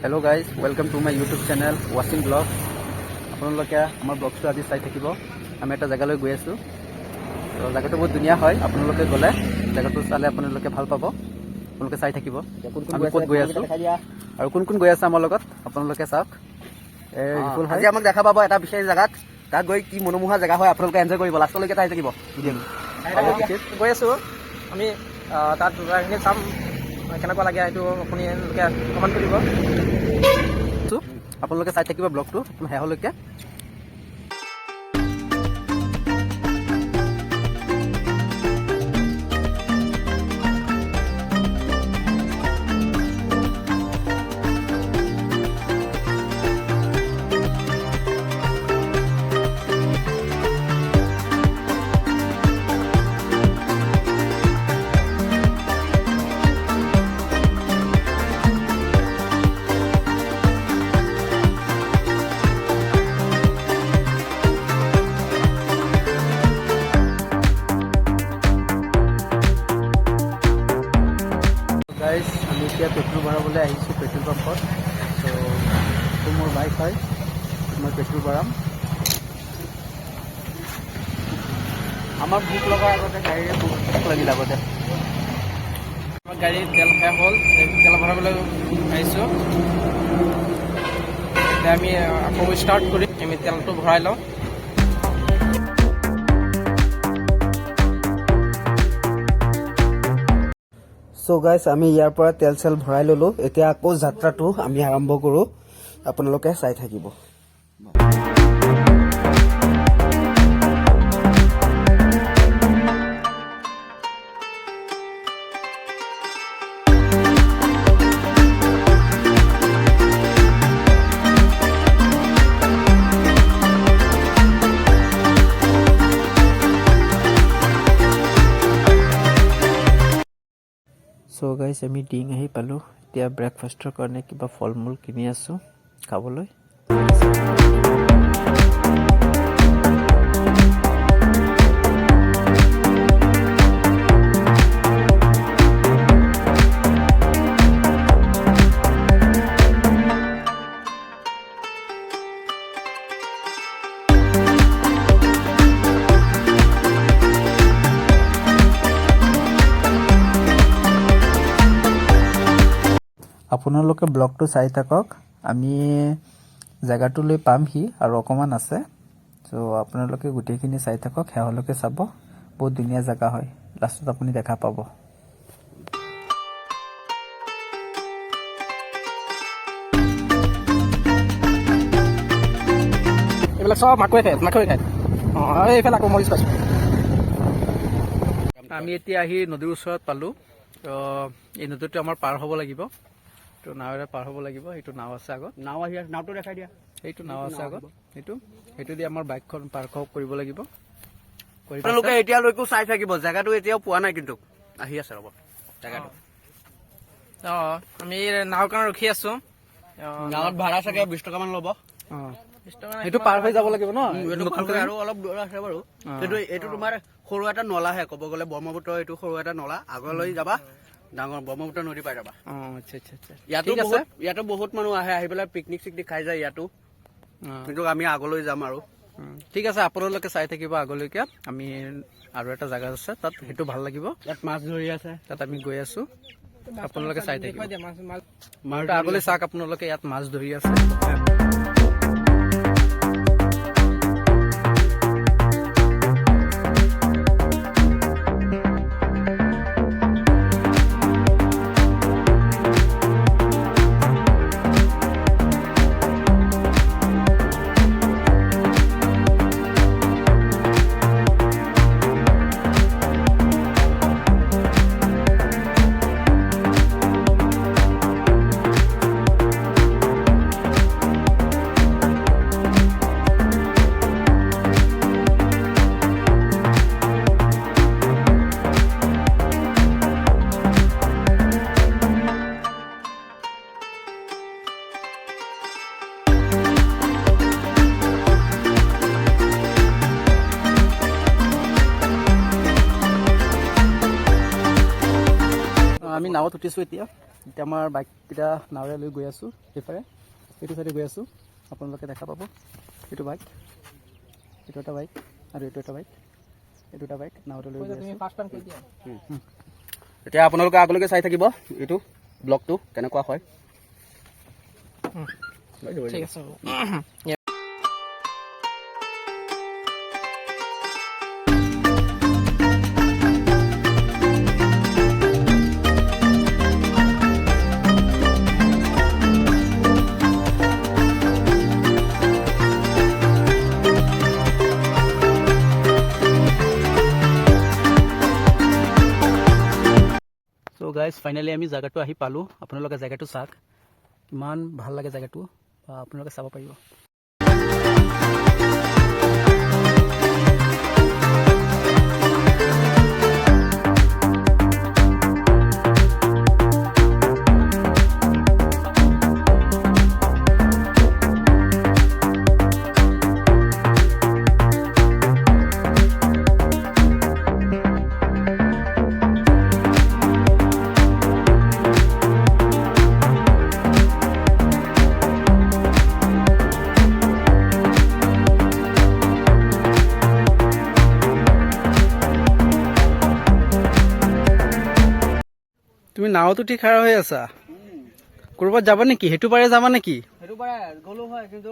Hello' guys, welcome to my YouTube channel ৱাচিং blog. আপোনালোকে আমাৰ ব্লগটো আজি চাই থাকিব। আমি এটা জেগালৈ গৈ আছোঁ। তো জেগাটো বহুত ধুনীয়া হয়। আপোনালোকে গ'লে জেগাটো চালে আপোনালোকে ভাল পাব। আপোনালোকে চাই থাকিব আমি ক'ত গৈ আছোঁ আৰু কোন কোন গৈ আছে আমাৰ লগত আপোনালোকে চাওক। আজি আমাক দেখা পাব এটা বিশেষ জেগাত। তাত গৈ কি মনোমোহা জেগা হয় আপোনালোকে এনজয় কৰিব। লাষ্টলৈকে চাই থাকিব গৈ আছোঁ আমি তাত জেগাখিনি চাম, কেনেকুৱা লাগে সেইটো আপোনালোকে কমেণ্ট কৰিব। আপোনালোকে চাই থাকিব ব্লগটো শেষলৈকে। গাইজ, আমি এতিয়া পেট্ৰল ভৰাবলৈ আহিছোঁ পেট্ৰল পাম্পত। ত' এইটো মোৰ বাইক হয়, মই পেট্ৰল ভৰাম। আমাৰ ভোক লগাৰ আগতে গাড়ীৰে ভোক লাগিল আগতে। আমাৰ গাড়ীত তেল শেষ হ'ল, তেল ভৰাবলৈ আহিছোঁ। এতিয়া আমি আকৌ ষ্টাৰ্ট কৰি আমি তেলটো ভৰাই লওঁ। চ' গাইজ, আমি ইয়াৰ পৰা তেল চেল ভৰাই ল'লোঁ। এতিয়া আকৌ যাত্ৰাটো আমি আৰম্ভ কৰোঁ। আপোনালোকে চাই থাকিব। চ' গাইজ, আমি ডিং আহি পালোঁ। এতিয়া ব্ৰেকফাষ্টৰ কাৰণে কিবা ফল মূল কিনি আছোঁ খাবলৈ। আপোনালোকে ব্লগটো চাই থাকক। আমি জেগাটোলৈ পামহি আৰু অকণমান আছে। চ' আপোনালোকে গোটেইখিনি চাই থাকক, শেষলৈকে চাব। বহুত ধুনীয়া জেগা হয়, লাষ্টত আপুনি দেখা পাব। এইবিলাক চব মাকৈ খায়। অঁ, এইফালে আকৌ মৰিচ পাইছোঁ। আমি এতিয়া আহি নদীৰ ওচৰত পালোঁ। তো এই নদীটো আমাৰ পাৰ হ'ব লাগিব। তো নাৱেৰে পাৰ হ'ব লাগিব। সেইটো নাও আছে আগত। নাও আহি আছে, নাওটো দেখাই দিয়া। সেইটো নাও আছে আগত। সেইটো দি আমাৰ বাইকখন পাৰ কৰিব লাগিব। আপোনালোকে এতিয়ালৈকেও চাই থাকিব। জেগাটো এতিয়াও পোৱা নাই, কিন্তু আহি আছে ৰ'ব জেগাটো। অঁ, আমি নাওৰ কাৰণে ৰখি আছোঁ। গাঁৱত ভাড়া চাগে 20 টকামান ল'ব। সেইটো পাৰ হৈ যাব লাগিব ন? আৰু অলপ দূৰ আছে বাৰু। কিন্তু এইটো তোমাৰ সৰু এটা নলাহে, ক'ব গ'লে ব্ৰহ্মপুত্ৰ এইটো সৰু এটা নলা। আগলৈ যাবা ডাঙৰ ব্ৰহ্মপুত্ৰ নদী পাই যাবা। আচ্ছা। ইয়াতো বহুত মানুহ আহি পেলাই পিকনিক চিকনিক খাই যায় ইয়াতো। কিন্তু আমি আগলৈ যাম আৰু। ঠিক আছে, আপোনালোকে চাই থাকিব আগলৈকে। আমি আৰু এটা জেগা আছে তাত, সেইটো ভাল লাগিব। ইয়াত মাছ ধৰি আছে, তাত আমি গৈ আছোঁ। আপোনালোকে চাই থাকিব। মাছ আগলৈ চাওক, আপোনালোকে ইয়াত মাছ ধৰি আছে। নাৱত উঠিছোঁ এতিয়া আমাৰ বাইককেইটা নাৱেৰে লৈ গৈ আছোঁ সেইফালে এইটো চাইডে গৈ আছোঁ আপোনালোকে দেখা পাব এইটো বাইক এইটো এটা বাইক আৰু এইটো এটা বাইক এই দুটা বাইক নাৱতে লৈ গৈ আছোঁ এতিয়া আপোনালোকে আগলৈকে চাই থাকিব এইটো ব্লগটো কেনেকুৱা হয় ঠিক আছে চ' গাইজ ফাইনেলি আমি জেগাটো আহি পালোঁ আপোনালোকে জেগাটো চাওক ইমান ভাল লাগে জেগাটো আপোনালোকে চাব পাৰিব তুমি নাৱত উঠি খাৰা হৈ আছা ক'ৰবাত যাবা নেকি সেইটো পাৰে যাবা নেকি সেইটো পাৰে গ'লো হয় কিন্তু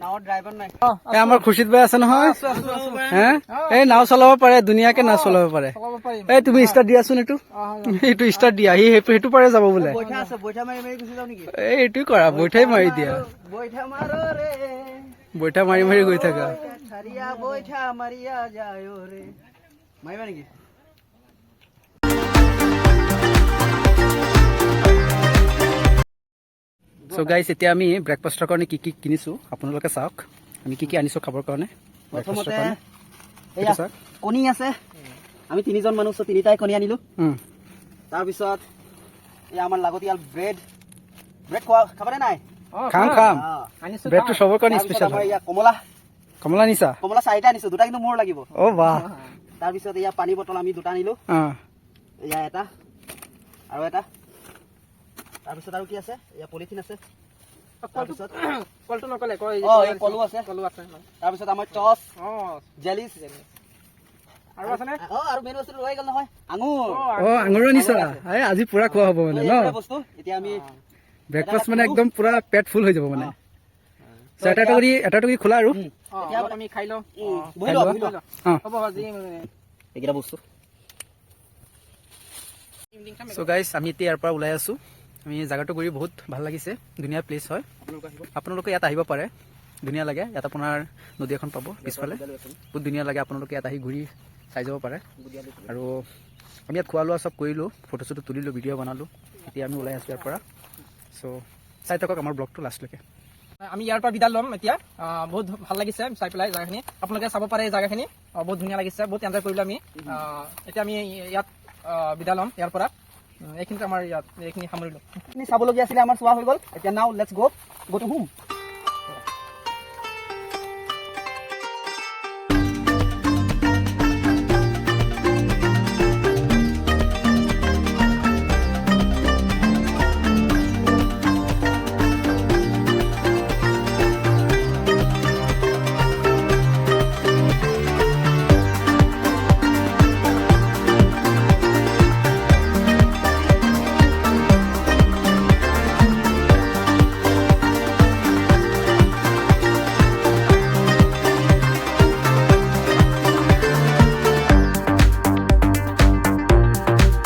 নাৱৰ ড্ৰাইভাৰ নাই এই আমাৰ খুৰ্চিত বাই আছে নহয় হে এই নাও চলাব পাৰে ধুনীয়াকে নাও চলাব পাৰে এই তুমি ষ্টাৰ্ট দিয়াচোন এইটো ষ্টাৰ্ট দিয়া সি সেইটো পাৰে যাব বোলে বৈঠা আছে বৈঠা মাৰি মাৰি গুচি যাওঁ নেকি এই এইটোৱে কৰা বৈঠাই মাৰি দিয়া বৈঠা মাৰো ৰে বৈঠা মাৰি মাৰি গৈ থাকা ঠাৰিয়া বৈঠা মাৰিয়া যায় ৰে মাৰিবা নেকি চ' গাইজ এতিয়া আমি ব্ৰেকফাষ্টৰ কাৰণে কি কি কিনিছোঁ আপোনালোকে চাওক আমি কি কি আনিছোঁ খাবৰ কাৰণে প্ৰথমতে এইটো এয়া চাওক কণী আছে আমি 3জন মানুহ আছোঁ 3টাই কণী আনিলোঁ তাৰপিছত এয়া আমাৰ লাগতিয়াল ব্ৰেড খাবানে নাই খাম ব্ৰেডটো চবৰ কাৰণে তাৰপিছত স্পেচিয়েল আমাৰ এয়া কমলা কমলা নিছা 4টা আনিছোঁ 2টা কিন্তু মোৰ লাগিব অ' বাহ তাৰপিছত এয়া পানী বটল আমি 2টা আনিলোঁ এয়া এটা আৰু এটা তাৰপিছত আৰু কি আছে এয়া পলিথিন আছে তাৰপিছত কলটো নকলে এই কলো আছে তাৰপিছত আমাৰ টচ জেলিছ আৰু আছেনে আৰু মেইন বস্তুটো ৰৈ গ'ল নহয় আঙুৰ অ' আঙুৰো নিছা এই আজি পুৰা খোৱা হ'ব মানে ন এইকেইটা বস্তু এতিয়া আমি ব্ৰেকফাষ্ট মানে একদম পুৰা পেট ফুল হৈ যাব মানে এটা কৰি খোলা আৰু এতিয়া আমি খাই লওঁ বহি লোৱা হ'ব আজি এইকেইটা বস্তু চ' গাইজ আমি এতিয়া ইয়াৰ পৰা ওলাই আছোঁ আমি জেগাটো ঘূৰি বহুত ভাল লাগিছে ধুনীয়া প্লেচ হয় আপোনালোকে ইয়াত আহিব পাৰে ধুনীয়া লাগে ইয়াত আপোনাৰ নদী এখন পাব পিছফালে বহুত ধুনীয়া লাগে আপোনালোকে ইয়াত আহি ঘূৰি চাই যাব পাৰে আৰু আমি ইয়াত খোৱা লোৱা চব কৰিলোঁ ফটো চটো তুলিলোঁ ভিডিঅ' বনালোঁ এতিয়া আমি ওলাই আছোঁ ইয়াৰ পৰা চ' চাই থাকক আমাৰ ব্লগটো লাষ্টলৈকে আমি ইয়াৰ পৰা বিদায় ল'ম এতিয়া বহুত ভাল লাগিছে চাই পেলাই জেগাখিনি আপোনালোকে চাব পাৰে এই জেগাখিনি বহুত ধুনীয়া লাগিছে বহুত এনজয় কৰিলোঁ আমি এতিয়া আমি ইয়াত বিদায় ল'ম ইয়াৰ পৰা এইখিনিতে আমাৰ ইয়াত এইখিনি সামৰিলোঁ চাবলগীয়া আছিলে আমাৰ চোৱা হৈ গ'ল এতিয়া নাও লেটছ গো টু হোম